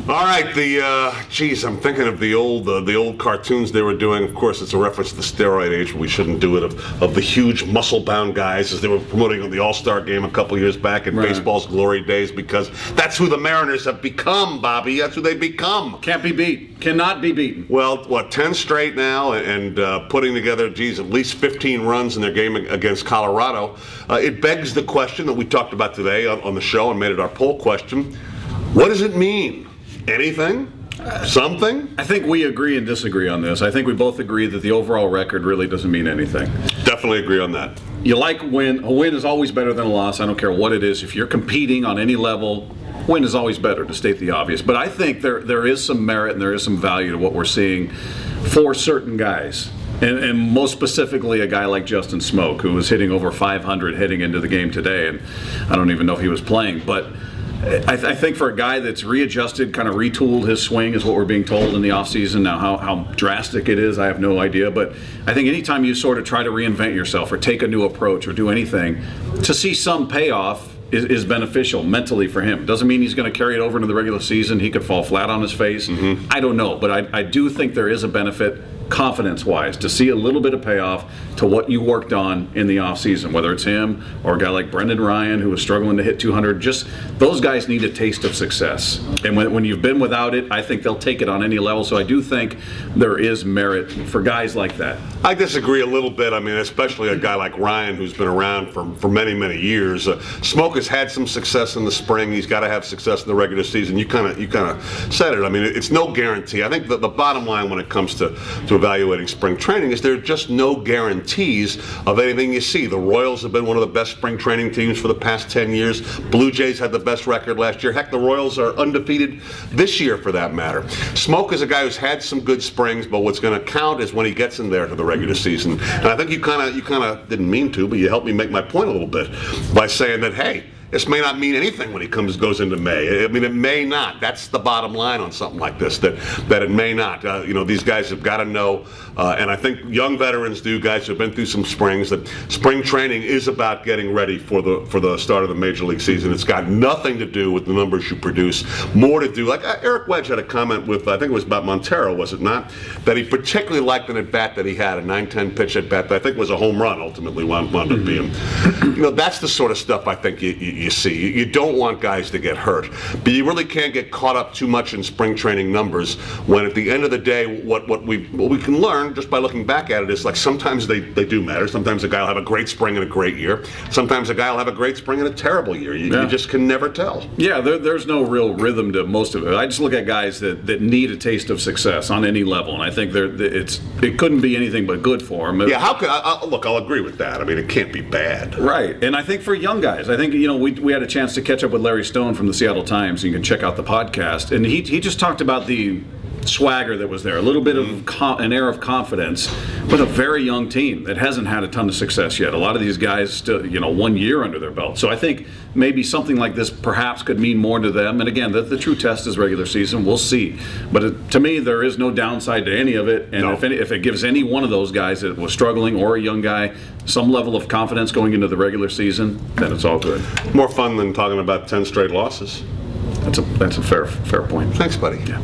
All right, I'm thinking of the old cartoons they were doing. Of course, it's a reference to the steroid age. We shouldn't do it of the huge muscle-bound guys as they were promoting the All-Star game a couple years back in baseball's glory days, because that's who the Mariners have become, Bobby. That's who they become. Can't be beat. Cannot be beaten. Well, 10 straight now, and putting together, at least 15 runs in their game against Colorado. It begs the question that we talked about today on the show and made it our poll question. What does it mean? Anything? Something? I think we agree and disagree on this. I think we both agree that the overall record really doesn't mean anything. Definitely agree on that. You like win. A win is always better than a loss. I don't care what it is. If you're competing on any level, win is always better, to state the obvious. But I think there is some merit and there is some value to what we're seeing for certain guys. And most specifically, a guy like Justin Smoak, who was hitting over 500 heading into the game today. And I don't even know if he was playing. But I think for a guy that's readjusted, kind of retooled his swing, is what we're being told in the offseason. Now, how drastic it is, I have no idea. But I think anytime you sort of try to reinvent yourself or take a new approach or do anything, to see some payoff is beneficial mentally for him. Doesn't mean he's going to carry it over into the regular season. He could fall flat on his face. Mm-hmm. I don't know. But I do think there is a benefit, confidence-wise, to see a little bit of payoff to what you worked on in the offseason, whether it's him or a guy like Brendan Ryan, who was struggling to hit 200. Just those guys need a taste of success. And when you've been without it, I think they'll take it on any level. So I do think there is merit for guys like that. I disagree a little bit. I mean, especially a guy like Ryan, who's been around for many, many years. Smoak has had some success in the spring. He's got to have success in the regular season. You kind of said it. I mean, it's no guarantee. I think the bottom line when it comes to evaluating spring training is there are just no guarantees of anything you see. The Royals have been one of the best spring training teams for the past 10 years. Blue Jays had the best record last year. Heck, the Royals are undefeated this year, for that matter. Smoak is a guy who's had some good springs, but what's going to count is when he gets in there to the regular season. And I think you kind of didn't mean to, but you helped me make my point a little bit by saying that, hey, this may not mean anything when he goes into May. I mean, it may not. That's the bottom line on something like this, that it may not. These guys have got to know, and I think young veterans do, guys who have been through some springs, that spring training is about getting ready for the start of the Major League season. It's got nothing to do with the numbers you produce, more to do. Like Eric Wedge had a comment with, I think it was about Montero, was it not? That he particularly liked an at-bat that he had, a 9-10 pitch at-bat that I think was a home run, ultimately wound up being. That's the sort of stuff I think you see. You don't want guys to get hurt, but you really can't get caught up too much in spring training numbers when at the end of the day what we can learn just by looking back at it is, like, sometimes they do matter. Sometimes a guy will have a great spring and a great year. Sometimes a guy will have a great spring and a terrible year. You just can never tell. Yeah, there's no real rhythm to most of it. I just look at guys that need a taste of success on any level, and I think it couldn't be anything but good for them. Yeah, how could I'll agree with that. I mean, it can't be bad. Right, and I think for young guys, I think we had a chance to catch up with Larry Stone from the Seattle Times. You can check out the podcast, and he just talked about the swagger that was there, a little bit of an air of confidence with a very young team that hasn't had a ton of success yet. A lot of these guys still, 1 year under their belt. So I think maybe something like this perhaps could mean more to them. And again, the true test is regular season. We'll see. But to me, there is no downside to any of it. And if it gives any one of those guys that was struggling or a young guy some level of confidence going into the regular season, then it's all good. More fun than talking about 10 straight losses. That's a fair point. Thanks, buddy. Yeah.